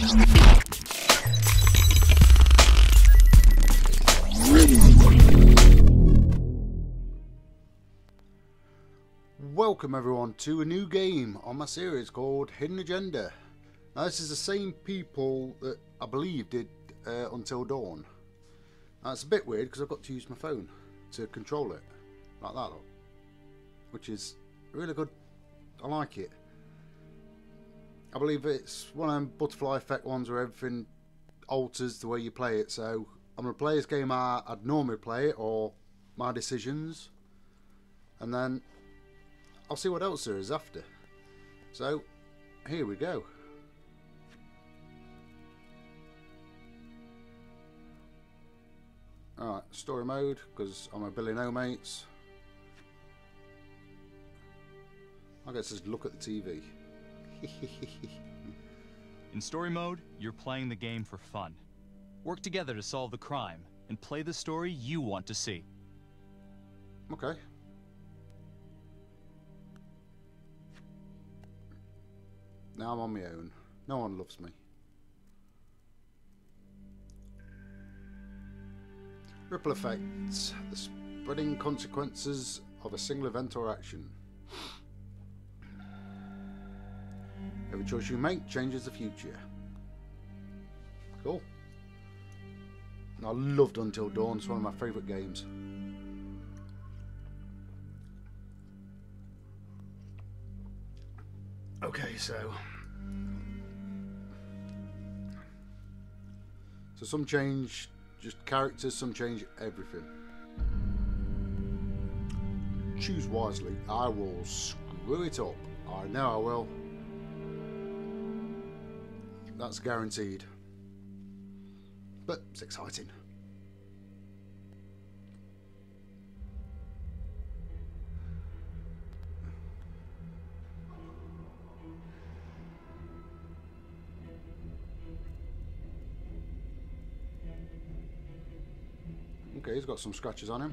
Welcome everyone to a new game on my series called Hidden Agenda. Now this is the same people that I believe did Until Dawn. Now it's a bit weird because I've got to use my phone to control it, like that look, which is really good. I like it. I believe it's one of them butterfly effect ones where everything alters the way you play it, so I'm going to play this game how I'd normally play it, or my decisions, and then I'll see what else there is after. So, here we go. Alright, story mode, because I'm a Billy No Mates. I guess just look at the TV. In story mode, you're playing the game for fun. Work together to solve the crime, and play the story you want to see. Okay. Now I'm on my own. No one loves me. Ripple effects. The spreading consequences of a single event or action. Every choice you make changes the future. Cool. I loved Until Dawn. It's one of my favourite games. Okay, so some change just characters, some change everything. Choose wisely. I will screw it up. I know I will. That's guaranteed. But it's exciting. Okay, he's got some scratches on him.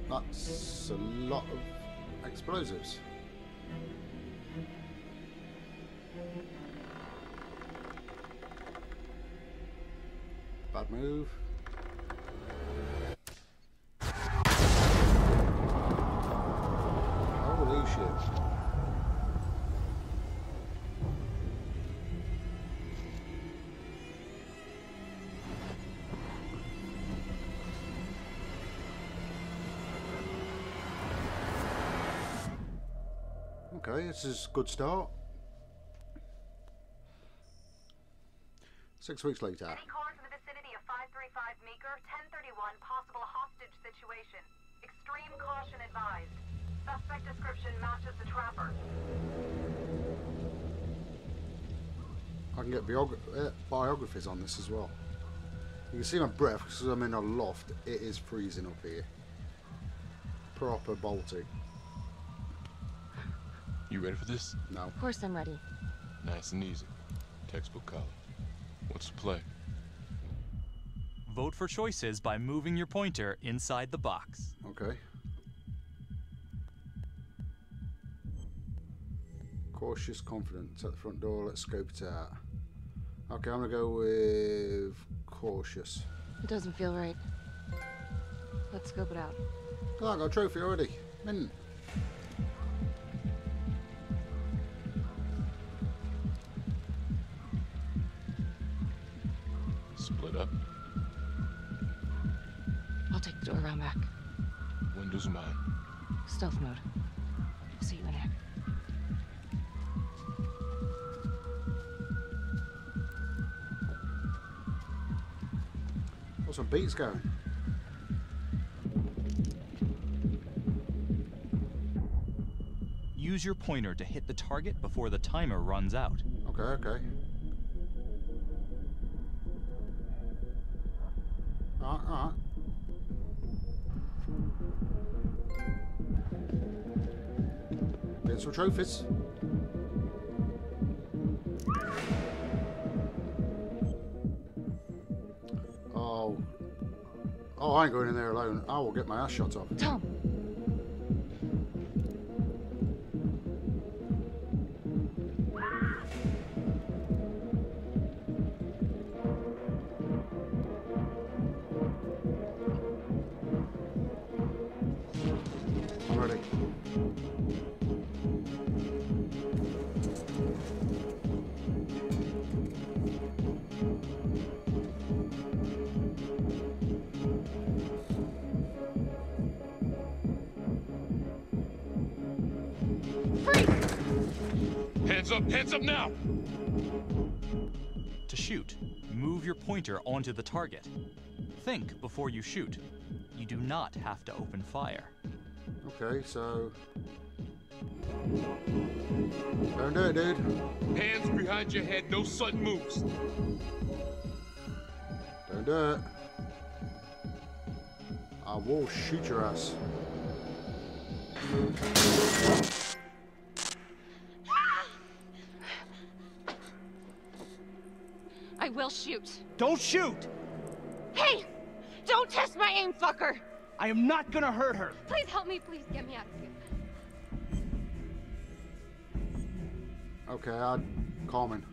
That's a lot of explosives. Bad move. Holy shit. Okay, this is a good start. 6 weeks later. Any cars in the vicinity of 535 Meeker, 1031, possible hostage situation. Extreme caution advised. Suspect description matches the trapper. I can get biographies on this as well. You can see my breath because I'm in a loft. It is freezing up here. Proper Baltic. You ready for this? No. Of course I'm ready. Nice and easy. Textbook college. What's the play? Vote for choices by moving your pointer inside the box. Okay. Cautious, confident. At the front door, let's scope it out. Okay, I'm gonna go with cautious. It doesn't feel right. Let's scope it out. Oh, I got a trophy already. Mint. Split up. I'll take the door around back. Windows mine. Stealth mode. I'll see you in there. Got some beats going. Use your pointer to hit the target before the timer runs out. Okay, okay. Alright. Get some trophies. Oh, Oh, I ain't going in there alone. I will get my ass shot off. Tom. I'm ready. Hands up now! To shoot, move your pointer onto the target. Think before you shoot. You do not have to open fire. Okay, so... Don't do it, dude. Hands behind your head, no sudden moves. Don't do it. I will shoot your ass. I will shoot. Don't shoot! Hey! Don't test my aim, fucker! I am not gonna hurt her. Please help me, please get me out of here. Okay, I'm calming.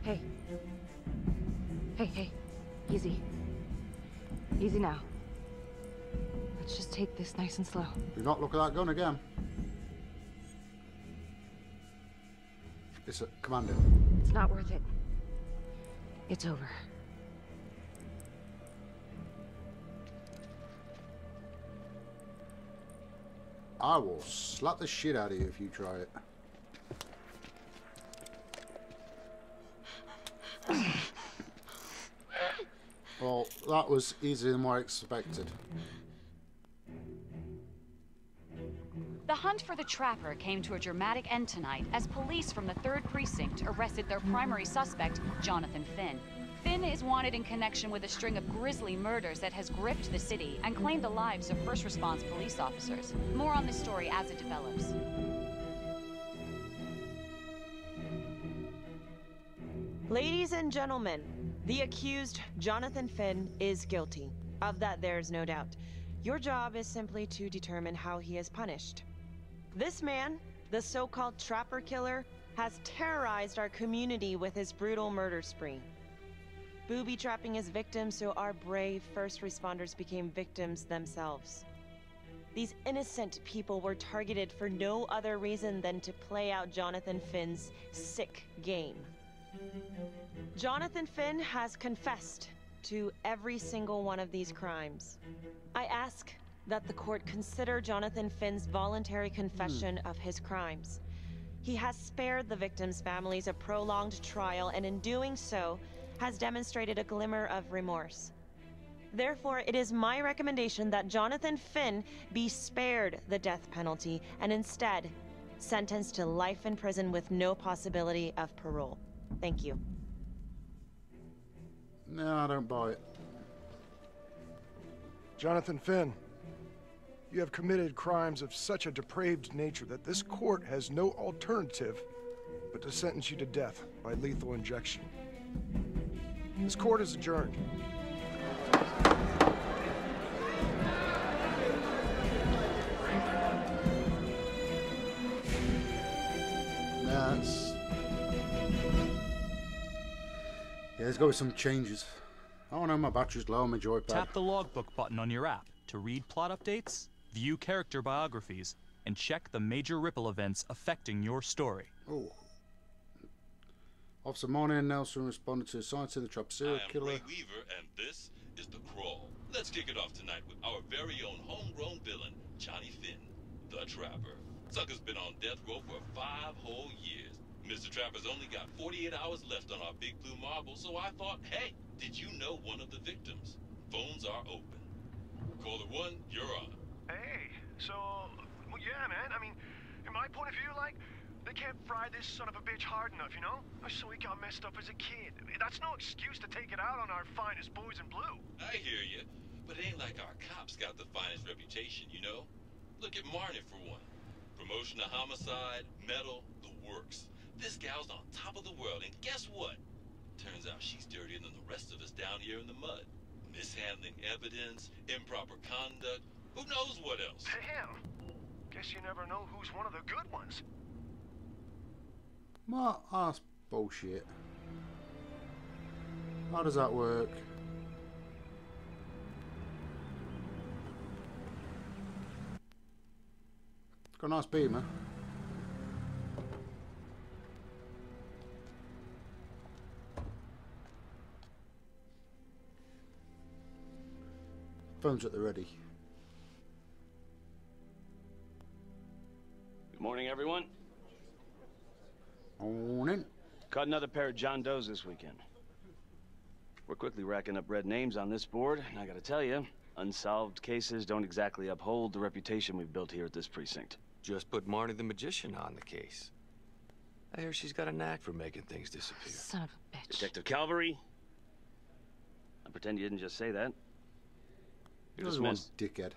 Hey. Hey. Easy. Easy now. Let's just take this nice and slow. Do not look at that gun again. It's a commando. It's not worth it. It's over. I will slap the shit out of you if you try it. Well, that was easier than what I expected. The hunt for the Trapper came to a dramatic end tonight as police from the 3rd Precinct arrested their primary suspect, Jonathan Finn. Finn is wanted in connection with a string of grisly murders that has gripped the city and claimed the lives of first response police officers. More on this story as it develops. Ladies and gentlemen, the accused, Jonathan Finn, is guilty. Of that, there's no doubt. Your job is simply to determine how he is punished. This man, the so-called Trapper Killer, has terrorized our community with his brutal murder spree. Booby-trapping his victims so our brave first responders became victims themselves. These innocent people were targeted for no other reason than to play out Jonathan Finn's sick game. Jonathan Finn has confessed to every single one of these crimes. I ask that the court consider Jonathan Finn's voluntary confession of his crimes. He has spared the victims' families a prolonged trial, and in doing so, has demonstrated a glimmer of remorse. Therefore, it is my recommendation that Jonathan Finn be spared the death penalty and instead sentenced to life in prison with no possibility of parole. Thank you. No, I don't buy it. Jonathan Finn, you have committed crimes of such a depraved nature that this court has no alternative but to sentence you to death by lethal injection. This court is adjourned. Yeah, there's got to be some changes. Oh no, my battery's low on my joypad. Tap the logbook button on your app to read plot updates, view character biographies, and check the major ripple events affecting your story. Oh. Officer Marnie and Nelson responded to a science in the trap serial killer. I am Ray Weaver, and this is The Crawl. Let's kick it off tonight with our very own homegrown villain, Johnny Finn, the Trapper. Sucker's been on death row for 5 whole years. Mr. Trapper's only got 48 hours left on our big blue marble, so I thought, hey, did you know one of the victims? Phones are open. Caller 1, you're on. Hey, so, well, yeah, man, I mean, in my point of view, like, they can't fry this son of a bitch hard enough, you know? So he got messed up as a kid. That's no excuse to take it out on our finest boys in blue. I hear you, but it ain't like our cops got the finest reputation, you know? Look at Marnie for one. Promotion to homicide, medal, the works. This gal's on top of the world, and guess what? Turns out she's dirtier than the rest of us down here in the mud. Mishandling missing evidence, improper conduct, who knows what else? Damn. Guess you never know who's one of the good ones. What? Oh, that's bullshit. How does that work? Got a nice beamer. Phone's at the ready. Good morning, everyone. Morning. Caught another pair of John Does this weekend. We're quickly racking up red names on this board, and I gotta tell you, unsolved cases don't exactly uphold the reputation we've built here at this precinct. Just put Marnie the Magician on the case. I hear she's got a knack for making things disappear. Son of a bitch. Detective Calvary? I pretend you didn't just say that. You're Doesn't want dismissed. dickhead.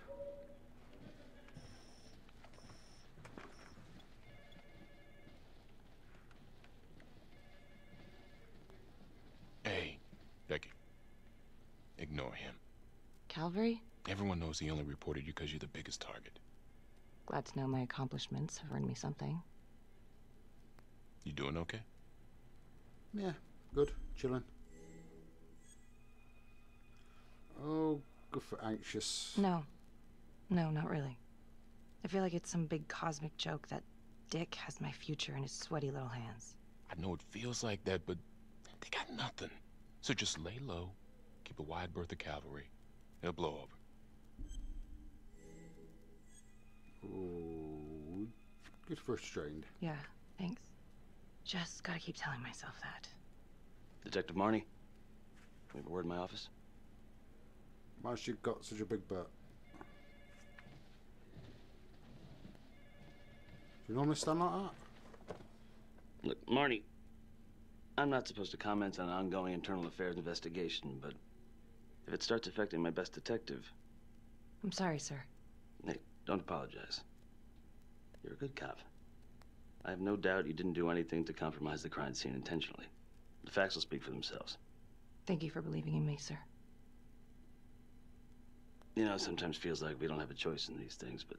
Hey, Becky. Ignore him. Calvary? Everyone knows he only reported you because you're the biggest target. Glad to know my accomplishments have earned me something. You doing okay? Yeah, good. Chilling. Oh, good for anxious. No. No, not really. I feel like it's some big cosmic joke that Dick has my future in his sweaty little hands. I know it feels like that, but they got nothing. So just lay low, keep a wide berth of cavalry. It'll blow over. Oh, get frustrated. Yeah, thanks. Just gotta keep telling myself that. Detective Marnie? We have a word in my office? Why she got such a big butt? Do you normally stand like that? Look, Marnie, I'm not supposed to comment on an ongoing internal affairs investigation, but if it starts affecting my best detective... I'm sorry, sir. Hey, don't apologize. You're a good cop. I have no doubt you didn't do anything to compromise the crime scene intentionally. The facts will speak for themselves. Thank you for believing in me, sir. You know, it sometimes feels like we don't have a choice in these things, but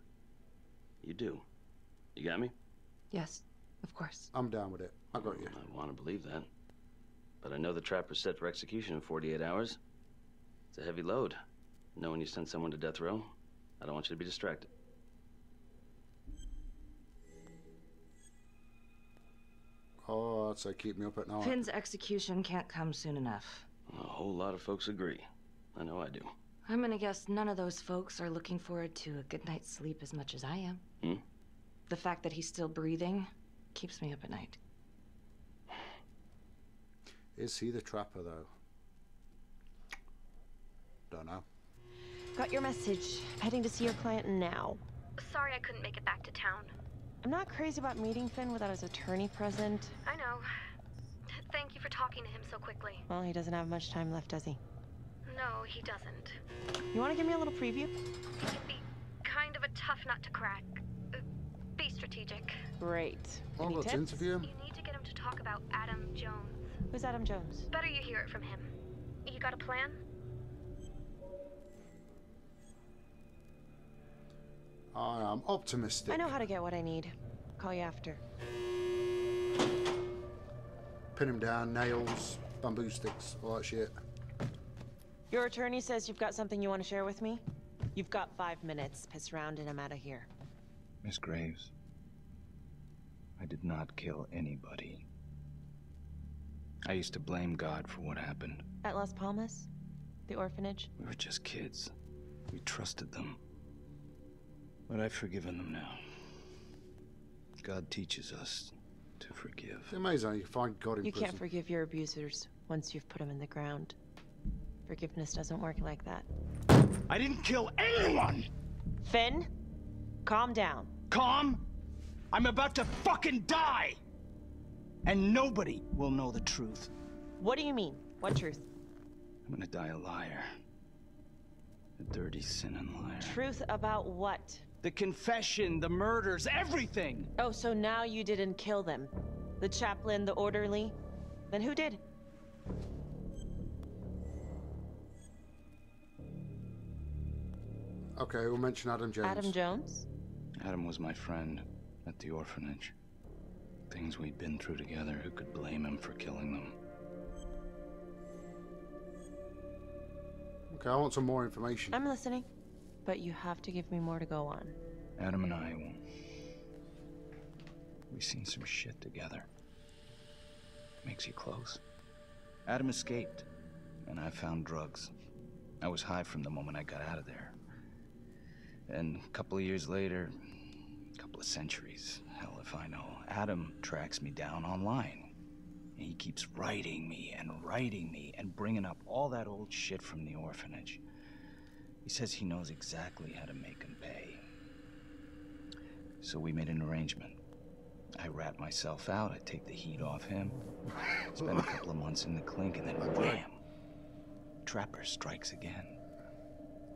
you do. You got me? Yes, of course. I'm down with it. I got you. I want to believe that. But I know the trapper's set for execution in 48 hours. It's a heavy load. Knowing you sent someone to death row, I don't want you to be distracted. Oh, I'd say keep me up at night. Finn's execution can't come soon enough. A whole lot of folks agree. I know I do. I'm gonna guess none of those folks are looking forward to a good night's sleep as much as I am. Hmm? The fact that he's still breathing keeps me up at night. Is he the trapper, though? Don't know. Got your message. Heading to see your client now. Sorry I couldn't make it back to town. I'm not crazy about meeting Finn without his attorney present. I know. Thank you for talking to him so quickly. Well, he doesn't have much time left, does he? No, he doesn't. You want to give me a little preview? It can be kind of a tough nut to crack. Be strategic. Great. I'll Any go to tips? interview him. You need to get him to talk about Adam Jones. Who's Adam Jones? Better you hear it from him. You got a plan? I am optimistic. I know how to get what I need. Call you after. Pin him down, nails, bamboo sticks, all that shit. Your attorney says you've got something you want to share with me? You've got 5 minutes. Piss around and I'm out of here. Miss Graves, I did not kill anybody. I used to blame God for what happened. At Las Palmas? The orphanage? We were just kids. We trusted them. But I've forgiven them now. God teaches us to forgive. It's amazing how you find God in You prison. can't forgive your abusers once you've put them in the ground. Forgiveness doesn't work like that. I didn't kill anyone! Finn, calm down. Calm? I'm about to fucking die! And nobody will know the truth. What do you mean? What truth? I'm gonna die a liar. A dirty, sinning liar. Truth about what? The confession, the murders, everything! Oh, so now you didn't kill them? The chaplain, the orderly? Then who did? Okay, we'll mention Adam Jones. Adam Jones? Adam was my friend at the orphanage. Things we'd been through together, who could blame him for killing them? Okay, I want some more information. I'm listening, but you have to give me more to go on. Adam and I, we seen some shit together. Makes you close. Adam escaped, and I found drugs. I was high from the moment I got out of there. And a couple of years later, a couple of centuries, hell if I know, Adam tracks me down online. And he keeps writing me and bringing up all that old shit from the orphanage. He says he knows exactly how to make him pay. So we made an arrangement. I rat myself out, I take the heat off him, spend a couple of months in the clink, and then wham! Trapper strikes again.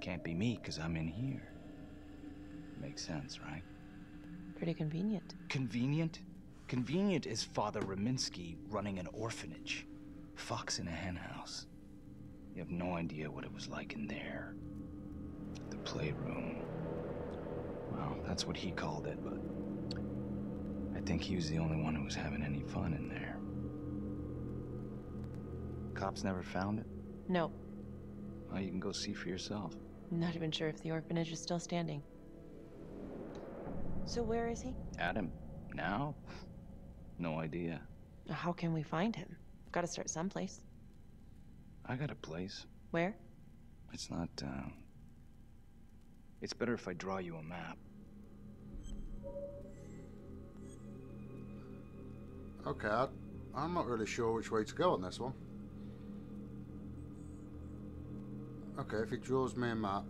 Can't be me, 'cause I'm in here. Makes sense, right? Pretty convenient. Convenient? Convenient is Father Raminsky running an orphanage. Fox in a hen house. You have no idea what it was like in there. The playroom. Well, that's what he called it, but I think he was the only one who was having any fun in there. Cops never found it? No. Well, you can go see for yourself. I'm not even sure if the orphanage is still standing. So where is he? Adam? Now? No idea. How can we find him? Gotta start someplace. I got a place. Where? It's not, It's better if I draw you a map. Okay, I'm not really sure which way to go on this one. Okay, if he draws me a map,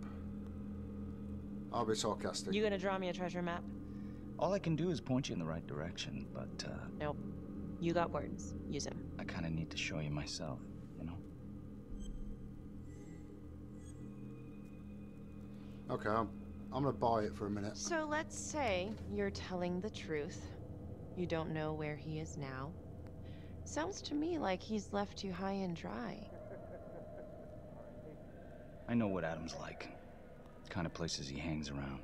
I'll be sarcastic. You gonna draw me a treasure map? All I can do is point you in the right direction, but, Nope. You got words. Use them. I kinda need to show you myself, you know? Okay, I'm gonna buy it for a minute. So let's say you're telling the truth. You don't know where he is now. Sounds to me like he's left you high and dry. I know what Adam's like. The kind of places he hangs around.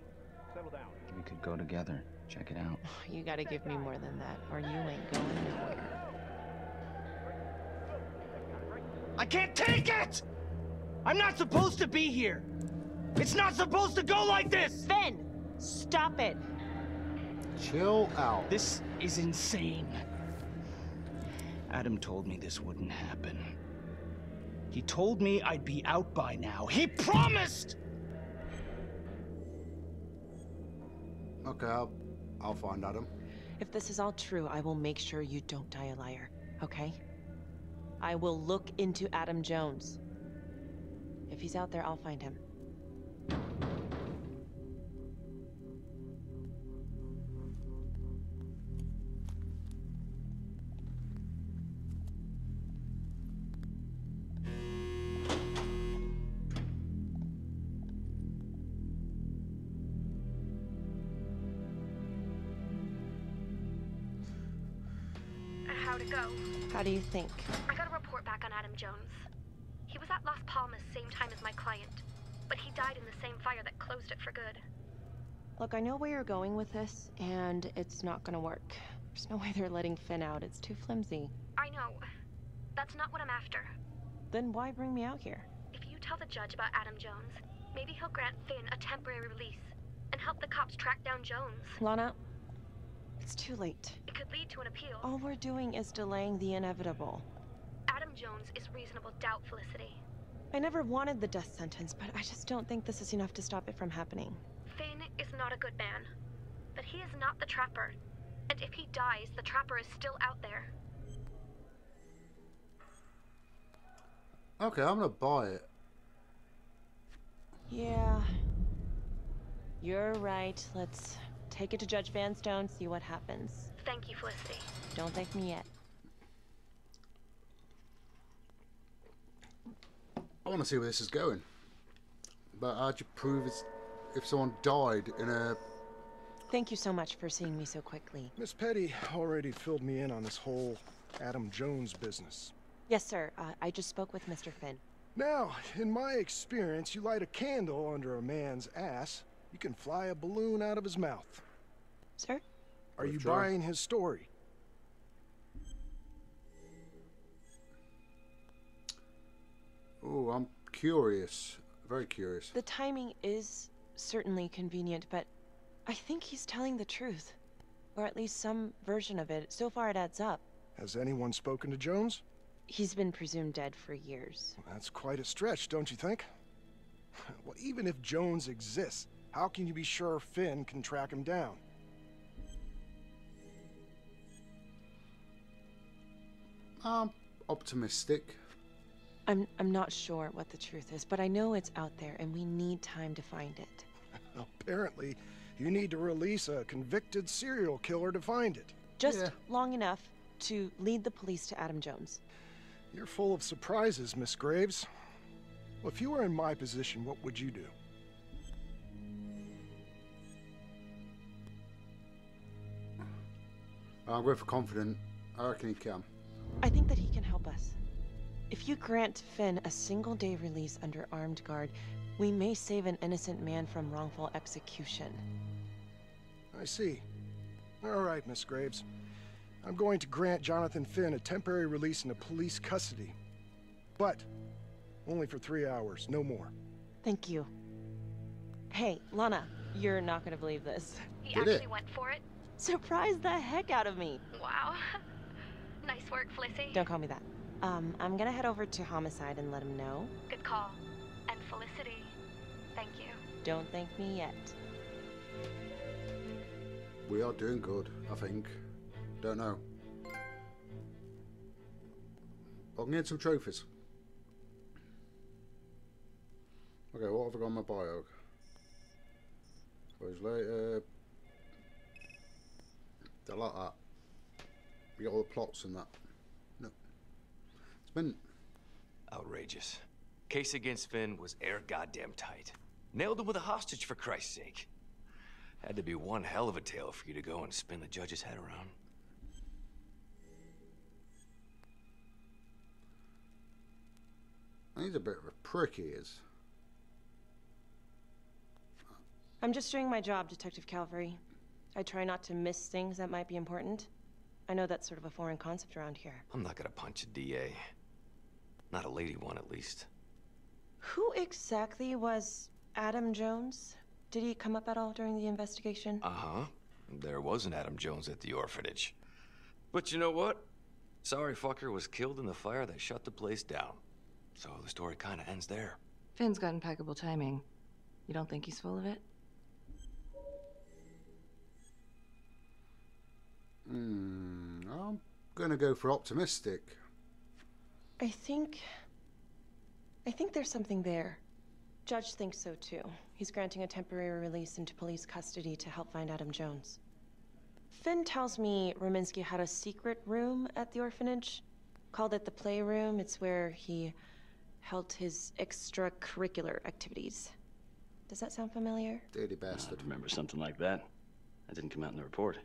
Settle down. We could go together. Check it out. You gotta give me more than that, or you ain't going nowhere. I can't take it! I'm not supposed to be here! It's not supposed to go like this! Finn! Stop it! Chill out. This is insane. Adam told me this wouldn't happen. He told me I'd be out by now. He promised! Okay, I'll find Adam. If this is all true, I will make sure you don't die a liar, okay? I will look into Adam Jones. If he's out there, I'll find him. How'd it go? How do you think? I got a report back on Adam Jones. He was at Las Palmas same time as my client, but he died in the same fire that closed it for good. Look, I know where you're going with this, and it's not gonna work. There's no way they're letting Finn out. It's too flimsy. I know. That's not what I'm after. Then why bring me out here? If you tell the judge about Adam Jones, maybe he'll grant Finn a temporary release and help the cops track down Jones. Lana, it's too late. It could lead to an appeal. All we're doing is delaying the inevitable. Adam Jones is reasonable doubt, Felicity. I never wanted the death sentence, but I just don't think this is enough to stop it from happening. Finn is not a good man, but he is not the Trapper. And if he dies, the Trapper is still out there. Okay, I'm gonna buy it. Yeah. You're right. Let's take it to Judge Vanstone, see what happens. Thank you, Felicity. Don't thank me yet. I want to see where this is going. But how'd you prove it's if someone died in a... Thank you so much for seeing me so quickly. Miss Petty already filled me in on this whole Adam Jones business. Yes, sir. I just spoke with Mr. Finn. Now, in my experience, you light a candle under a man's ass, you can fly a balloon out of his mouth. Sir? Are you buying his story? Oh, I'm curious. Very curious. The timing is certainly convenient, but I think he's telling the truth. Or at least some version of it. So far it adds up. Has anyone spoken to Jones? He's been presumed dead for years. That's quite a stretch, don't you think? Well, even if Jones exists, how can you be sure Finn can track him down? I'm optimistic. I'm not sure what the truth is, but I know it's out there and we need time to find it. Apparently, you need to release a convicted serial killer to find it. Just long enough to lead the police to Adam Jones. You're full of surprises, Miss Graves. Well, if you were in my position, what would you do? I'm going for confident. I reckon he can. I think that he can help us. If you grant Finn a single-day release under armed guard, we may save an innocent man from wrongful execution. I see. All right, Miss Graves. I'm going to grant Jonathan Finn a temporary release into police custody. But only for 3 hours, no more. Thank you. Hey, Lana, you're not gonna believe this. He actually went for it? Surprised the heck out of me. Wow. Nice work, Felicity. Don't call me that. I'm gonna head over to Homicide and let him know. Good call. And Felicity, thank you. Don't thank me yet. We are doing good, I think. Don't know. I can get some trophies. Okay, what have I got on my bio? Close later. I like that. We got all the plots and that. No. It's been outrageous. Case against Finn was air goddamn tight. Nailed him with a hostage, for Christ's sake. Had to be one hell of a tale for you to go and spin the judge's head around. He's a bit of a prick, he is. I'm just doing my job, Detective Calvary. I try not to miss things that might be important. I know that's sort of a foreign concept around here. I'm not gonna punch a DA. Not a lady one, at least. Who exactly was Adam Jones? Did he come up at all during the investigation? Uh-huh. There was an Adam Jones at the orphanage. But you know what? Sorry fucker was killed in the fire that shut the place down. So the story kind of ends there. Finn's got impeccable timing. You don't think he's full of it? I'm gonna go for optimistic. I think there's something there. Judge thinks so too. He's granting a temporary release into police custody to help find Adam Jones. Finn tells me Rominsky had a secret room at the orphanage. Called it the playroom. It's where he held his extracurricular activities. Does that sound familiar? Dirty bastard. I remember something like that. That didn't come out in the report.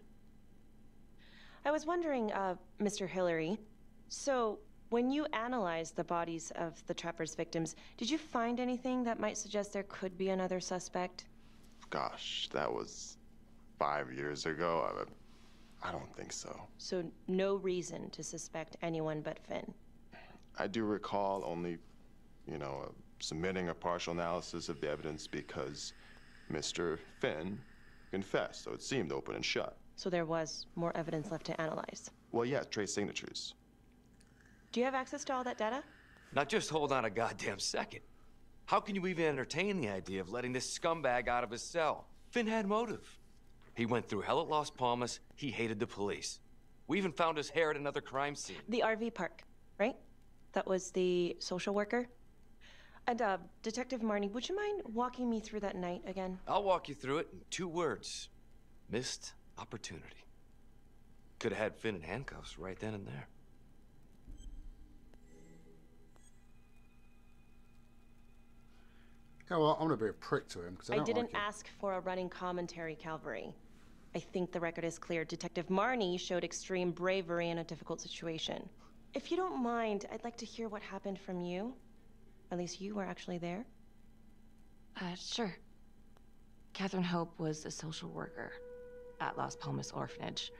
I was wondering, Mr. Hillary, so when you analyzed the bodies of the Trapper's victims, did you find anything that might suggest there could be another suspect? Gosh, that was 5 years ago. I don't think so. So no reason to suspect anyone but Finn? I do recall only, submitting a partial analysis of the evidence because Mr. Finn confessed, so it seemed open and shut. So there was more evidence left to analyze? Well, yeah, trace signatures. Do you have access to all that data? Now just hold on a goddamn second. How can you even entertain the idea of letting this scumbag out of his cell? Finn had motive. He went through hell at Las Palmas. He hated the police. We even found his hair at another crime scene. The RV park, right? That was the social worker? And, Detective Marnie, would you mind walking me through that night again? I'll walk you through it in 2 words. Missed opportunity. Could have had Finn in handcuffs right then and there. Yeah, well, I'm gonna be a prick to him because I didn't ask for a running commentary, Calvary. I think the record is clear. Detective Marnie showed extreme bravery in a difficult situation. If you don't mind, I'd like to hear what happened from you. At least you were actually there? Sure. Catherine Hope was a social worker at Las Palmas Orphanage.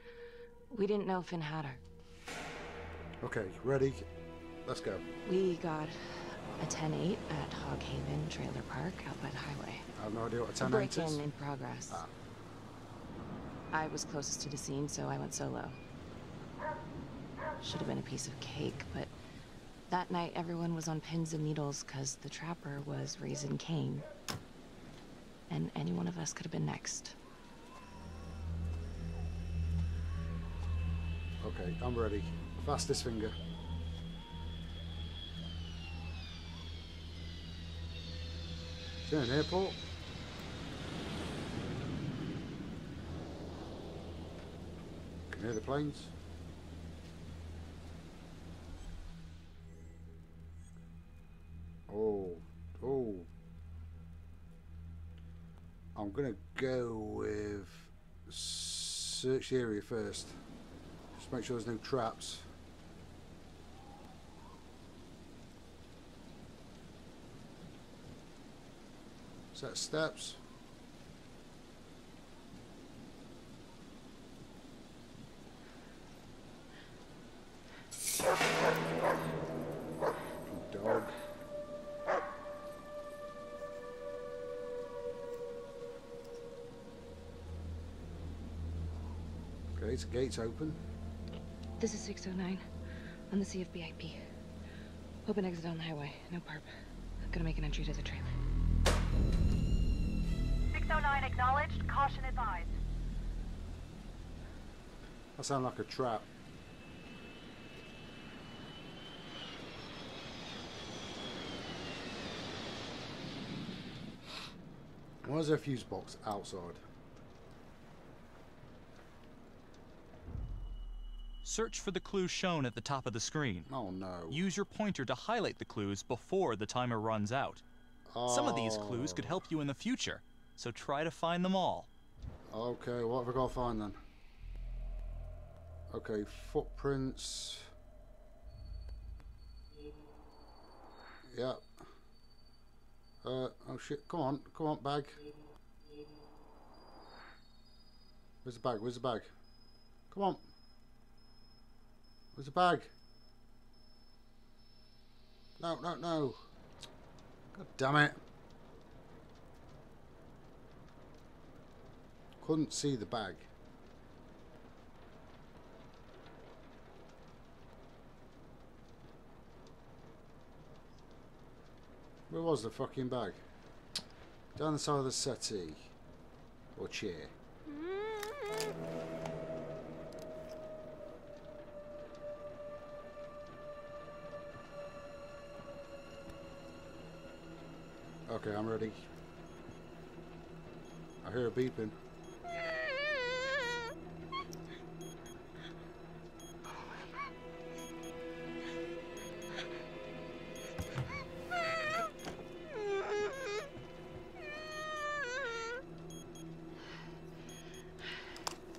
We didn't know Finn had her. Okay, ready? Let's go. We got a 10-8 at Hog Haven Trailer Park out by the highway. I have no idea what a 10-8 is. Break-in in progress. Ah. I was closest to the scene, so I went solo. Should have been a piece of cake, but that night everyone was on pins and needles because the trapper was raising Cain. And any one of us could have been next. Okay, I'm ready. Fastest finger. Is it an airport? Can you hear the planes? Oh. I'm gonna go with search the area first. Just make sure there's no traps. Set of steps. Dog. Okay, the gate's open. This is 609 on the CFBIP. Open exit on the highway. No perp. Gonna make an entry to the trailer. 609 acknowledged. Caution advised. That sounds like a trap. Why is there a fuse box outside? Search for the clues shown at the top of the screen. Oh no. Use your pointer to highlight the clues before the timer runs out. Some of these clues could help you in the future, so try to find them all. Okay, what have I got to find then? Okay, footprints. Yeah. Oh shit, come on, bag. Where's the bag? Come on. Where's the bag? No. God damn it. Couldn't see the bag. Where was the fucking bag? Down the side of the settee. Or chair. Okay, I'm ready. I hear a beeping.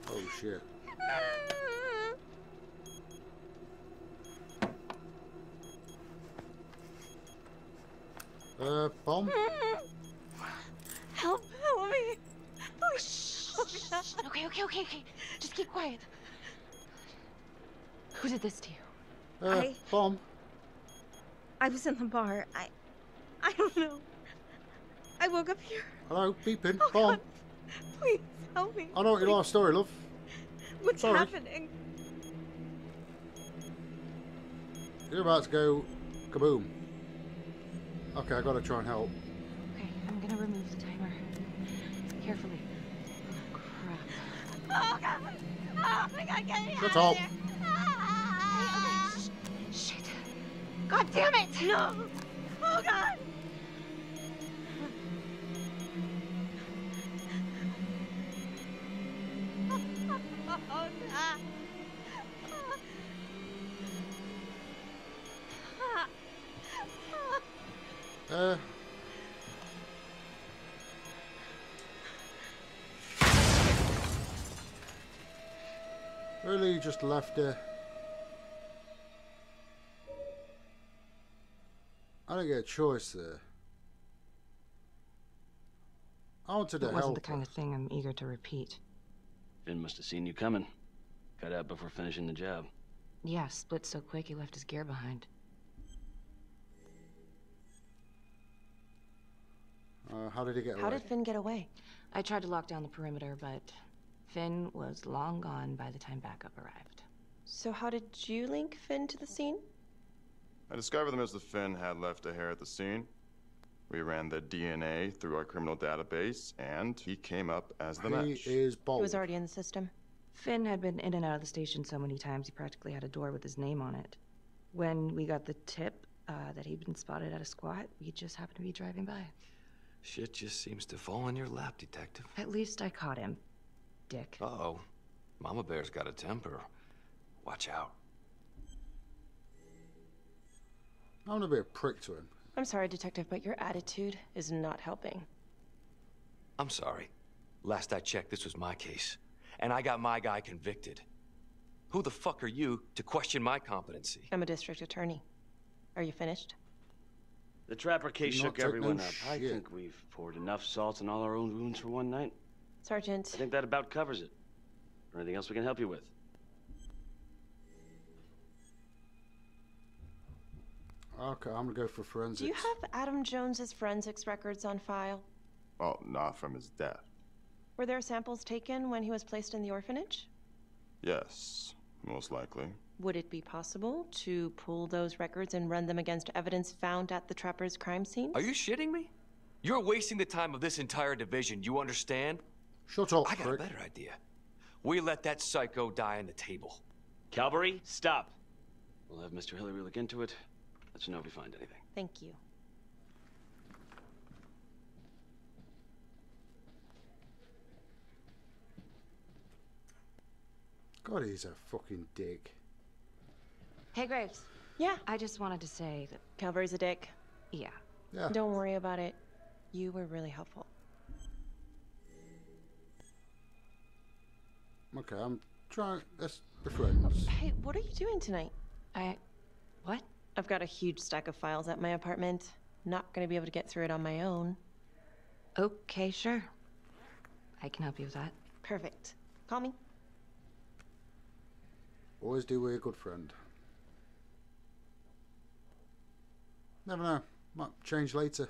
Oh shit. Bomb? Help me. Oh, shh. Okay. Just keep quiet. Who did this to you? Bomb. I was in the bar. I don't know. I woke up here. Hello, beeping. Oh, Bomb. God. Please help me. I know your life story, love. What's happening? You're about to go kaboom. Okay, I gotta try and help. Okay, I'm gonna remove the timer. Carefully. Oh, crap. Oh, God. Oh, my God, get me Shut out up. of there. Okay. Shit. God damn it. No. Oh, God. Oh, God. Really just left her. I don't get a choice there. I wanted to It help wasn't the her. kind of thing I'm eager to repeat. Finn must have seen you coming. Cut out before finishing the job. Yeah, split so quick he left his gear behind. How did he get away? How did Finn get away? I tried to lock down the perimeter, but Finn was long gone by the time backup arrived. So how did you link Finn to the scene? I discovered that Mr. Finn had left a hair at the scene. We ran the DNA through our criminal database, and he came up as the match. He is bald. He was already in the system. Finn had been in and out of the station so many times he practically had a door with his name on it. When we got the tip that he'd been spotted at a squat, we just happened to be driving by. Shit just seems to fall in your lap, Detective. At least I caught him, Dick. Uh-oh. Mama Bear's got a temper. Watch out. I'm gonna be a prick to him. I'm sorry, Detective, but your attitude is not helping. I'm sorry. Last I checked, this was my case. And I got my guy convicted. Who the fuck are you to question my competency? I'm a district attorney. Are you finished? The Trapper case Do not shook take everyone no up. I shit. think we've poured enough salt in all our own wounds for one night. Sergeant. I think that about covers it. Or anything else we can help you with? Okay, I'm gonna go for forensics. Do you have Adam Jones's forensics records on file? Well, not from his death. Were there samples taken when he was placed in the orphanage? Yes, most likely. Would it be possible to pull those records and run them against evidence found at the Trapper's crime scene? Are you shitting me? You're wasting the time of this entire division, you understand? Shut up, I got prick. a better idea. We let that psycho die on the table. Calvary, stop. We'll have Mr. Hillary look into it. Let you know if we find anything. Thank you. God, he's a fucking dick. Hey, Graves. Yeah? I just wanted to say that... Calvary's a dick. Yeah. Yeah. Don't worry about it. You were really helpful. Okay, I'm trying. Let's be friends. Hey, what are you doing tonight? What? I've got a huge stack of files at my apartment. Not gonna be able to get through it on my own. Okay, sure. I can help you with that. Perfect. Call me. Always do with a good friend. Never know. Might change later.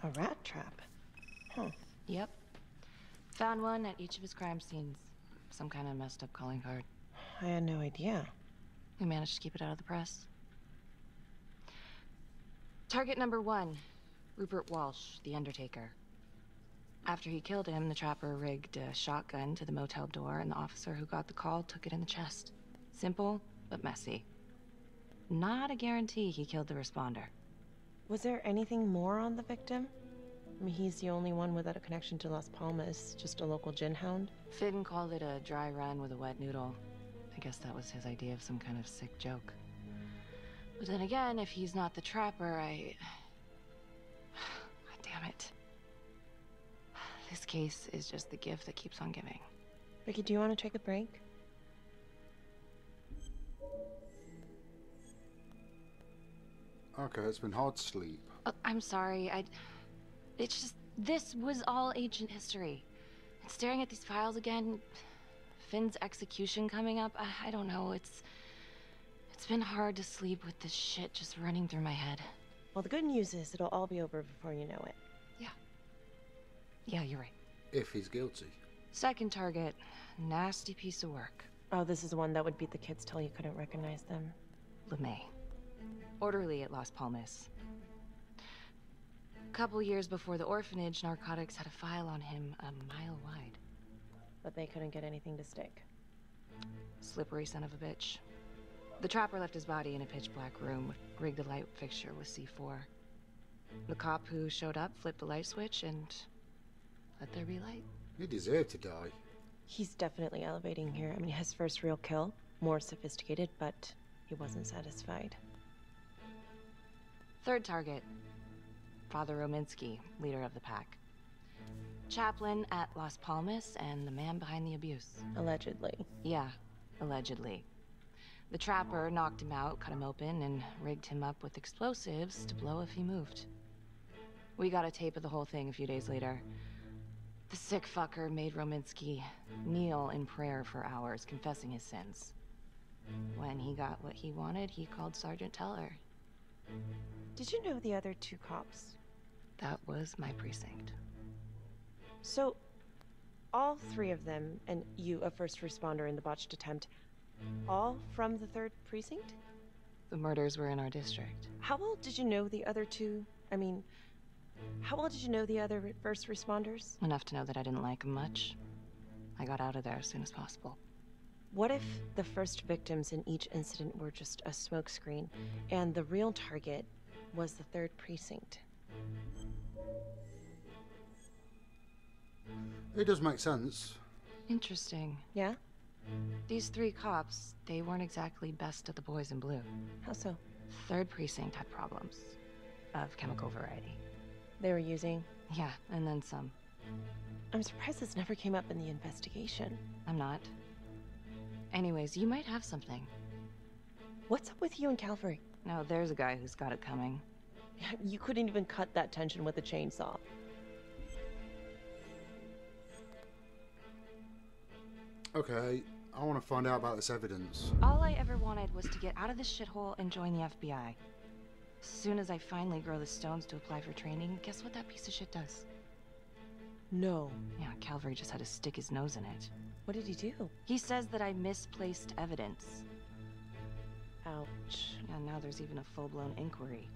A rat trap. Huh. Yep. Found one at each of his crime scenes. Some kind of messed up calling card. I had no idea. We managed to keep it out of the press. Target number 1, Rupert Walsh, the Undertaker. After he killed him, the Trapper rigged a shotgun to the motel door, and the officer who got the call took it in the chest. Simple, but messy. Not a guarantee he killed the responder. Was there anything more on the victim? I mean, he's the only one without a connection to Las Palmas, just a local gin hound. Finn called it a dry run with a wet noodle. I guess that was his idea of some kind of sick joke. But then again, if he's not the Trapper, God damn it. This case is just the gift that keeps on giving. Ricky, do you want to take a break? Okay, it's been hard to sleep. I'm sorry, it's just, this was all ancient history. And staring at these files again, Finn's execution coming up, I don't know, it's been hard to sleep with this shit just running through my head. Well, the good news is it'll all be over before you know it. Yeah, you're right. If he's guilty. Second target, nasty piece of work. Oh, this is the one that would beat the kids till you couldn't recognize them. LeMay. Orderly at Las Palmas. A couple years before the orphanage, narcotics had a file on him a mile wide. But they couldn't get anything to stick. Slippery son of a bitch. The Trapper left his body in a pitch black room, rigged a light fixture with C4. The cop who showed up flipped the light switch and let there be light. He deserved to die. He's definitely elevating here. I mean, his first real kill, more sophisticated, but he wasn't satisfied. Third target, Father Rominsky, leader of the pack. Chaplain at Las Palmas and the man behind the abuse. Allegedly. Yeah, allegedly. The trapper knocked him out, cut him open, and rigged him up with explosives to blow if he moved. We got a tape of the whole thing a few days later. The sick fucker made Rominsky kneel in prayer for hours, confessing his sins. When he got what he wanted, he called Sergeant Teller. Did you know the other 2 cops? That was my precinct. So, all 3 of them, and you, a first responder in the botched attempt, all from the 3rd precinct? The murders were in our district. How well did you know the other 2? I mean, how well did you know the other first responders? Enough to know that I didn't like them much. I got out of there as soon as possible. What if the first victims in each incident were just a smokescreen, and the real target was the 3rd precinct? It does make sense. Interesting. Yeah? These 3 cops, they weren't exactly best of the boys in blue. How so? 3rd precinct had problems. Of chemical variety. They were using? Yeah, and then some. I'm surprised this never came up in the investigation. I'm not. Anyways, you might have something. What's up with you and Calvary? No, there's a guy who's got it coming. You couldn't even cut that tension with a chainsaw. Okay, I want to find out about this evidence. All I ever wanted was to get out of this shithole and join the FBI. As soon as I finally grow the stones to apply for training, guess what that piece of shit does? No. Yeah, Calvary just had to stick his nose in it. What did he do? He says that I misplaced evidence. Ouch. Yeah, now there's even a full-blown inquiry.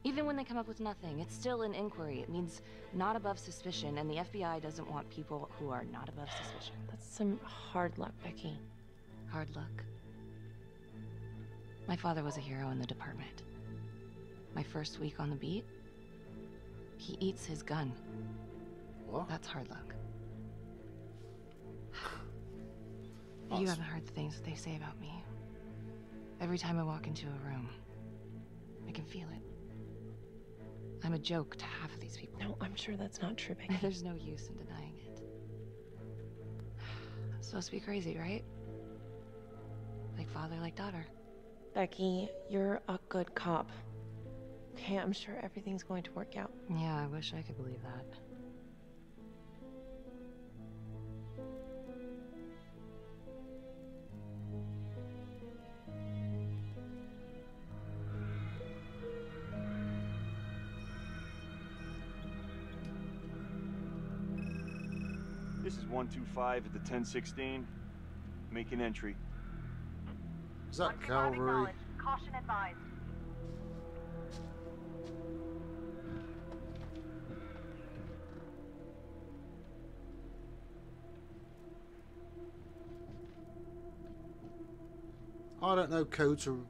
Even when they come up with nothing, it's still an inquiry. It means not above suspicion, and the FBI doesn't want people who are not above suspicion. That's some hard luck, Becky. Hard luck? My father was a hero in the department. My first week on the beat, he eats his gun. What? That's hard luck. You haven't heard the things that they say about me. Every time I walk into a room, I can feel it. I'm a joke to half of these people. No, I'm sure that's not true, Becky. There's no use in denying it. I'm supposed to be crazy, right? Like father, like daughter. Becky, you're a good cop. Okay, I'm sure everything's going to work out. Yeah, I wish I could believe that. This is 125 at the 1016. Make an entry. Is that Calvary? Caution advised. I don't know code to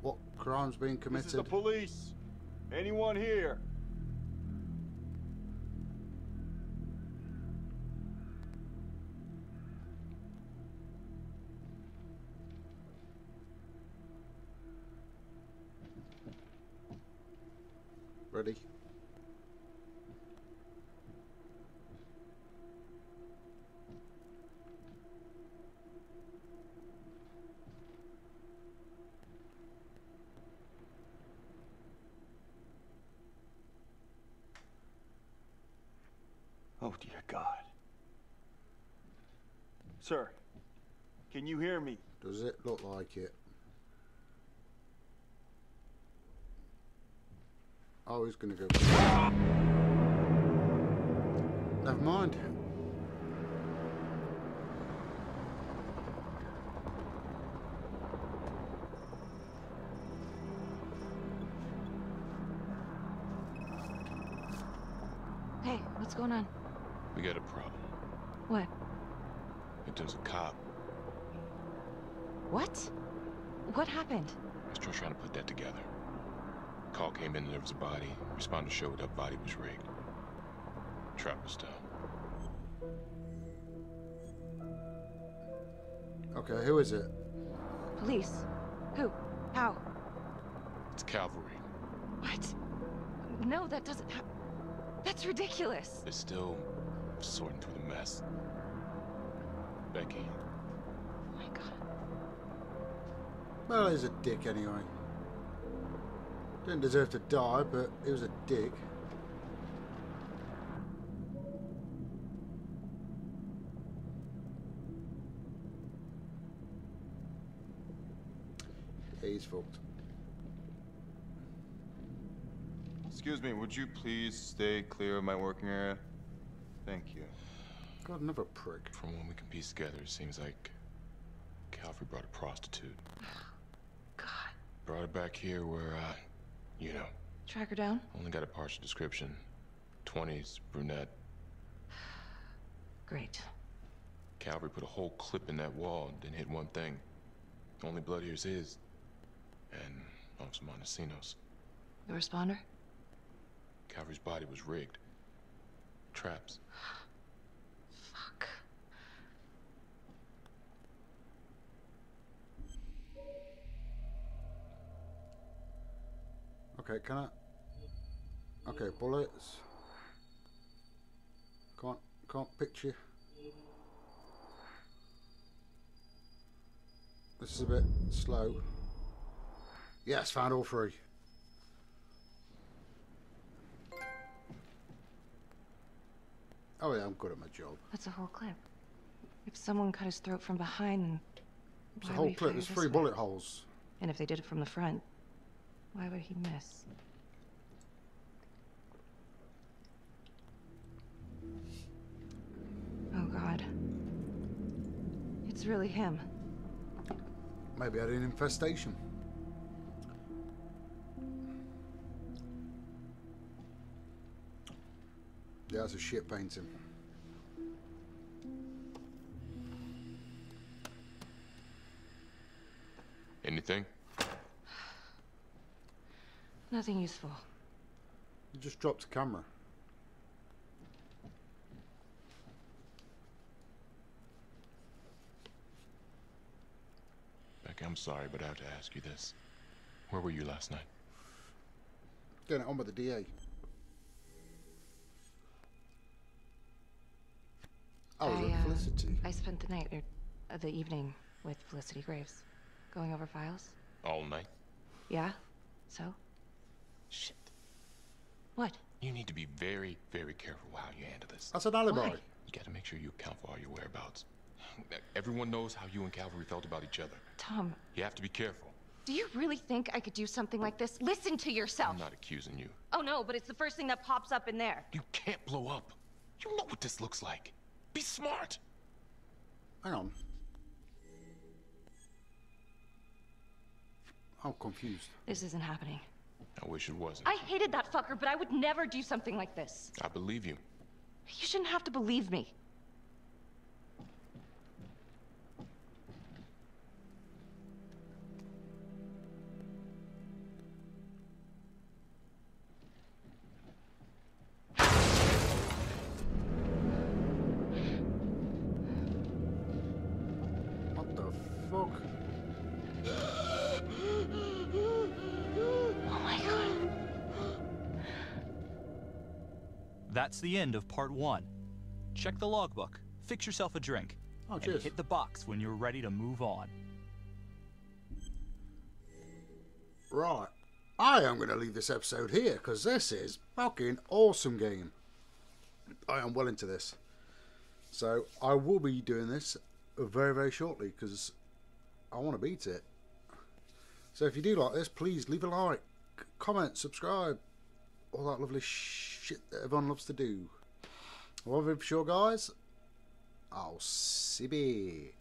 what crime's being committed. This is the police. Anyone here? Ready? Oh, dear God. Sir, can you hear me? Does it look like it? Oh, he's gonna go. Never mind. Hey, what's going on? We got a problem. What? There's a cop. What? What happened? I was still trying to put that together. Call came in and there was a body. Responder showed up, body was rigged. Trapper style. Okay, who is it? Police. Who? How? It's Calvary. What? No, that doesn't that's ridiculous. They're still sorting through the mess. Becky. Oh my God. Well, he's a dick anyway. Didn't deserve to die, but he was a dick. Yeah, he's fucked. Excuse me, would you please stay clear of my working area? Thank you. God, another prick. From what we can piece together, it seems like Calvary brought a prostitute. God. Brought her back here where, you know. Track her down? Only got a partial description. 20s, brunette. Great. Calvary put a whole clip in that wall and didn't hit one thing. Only blood here's his. And Officer Montesinos. The responder? Calvary's body was rigged. Traps. Fuck. Okay, can I? Okay, bullets. Can't picture. This is a bit slow. Yes, found all three. Oh yeah, I'm good at my job. That's a whole clip. If someone cut his throat from behind, then It's a whole clip. There's 3 bullet holes. And if they did it from the front, why would he miss? Oh God. It's really him. Maybe I had an infestation. Yeah, that's a shit painting. Anything? Nothing useful. You just dropped the camera. Becky, I'm sorry, but I have to ask you this. Where were you last night? Getting it on with the DA. I was with Felicity. I spent the night, or the evening, with Felicity Graves. Going over files. All night? Yeah? So? Shit. What? You need to be very, very careful how you handle this. That's an alibi. Why? You gotta make sure you account for all your whereabouts. Everyone knows how you and Calvary felt about each other. Tom. You have to be careful. Do you really think I could do something like this? Listen to yourself. I'm not accusing you. Oh no, but it's the first thing that pops up in there. You can't blow up. You know what this looks like. Be smart. Hang on. I'm confused. This isn't happening. I wish it wasn't. I hated that fucker, but I would never do something like this. I believe you. You shouldn't have to believe me. What the fuck? Oh my God. That's the end of part 1. Check the logbook, fix yourself a drink, and cheers. hit the box when you're ready to move on. Right. I am going to leave this episode here because this is fucking awesome game. I am well into this. So I will be doing this very, very shortly because I want to beat it. So if you do like this, please leave a like, comment, subscribe. All that lovely shit that everyone loves to do. Well, for sure, guys. I'll see you.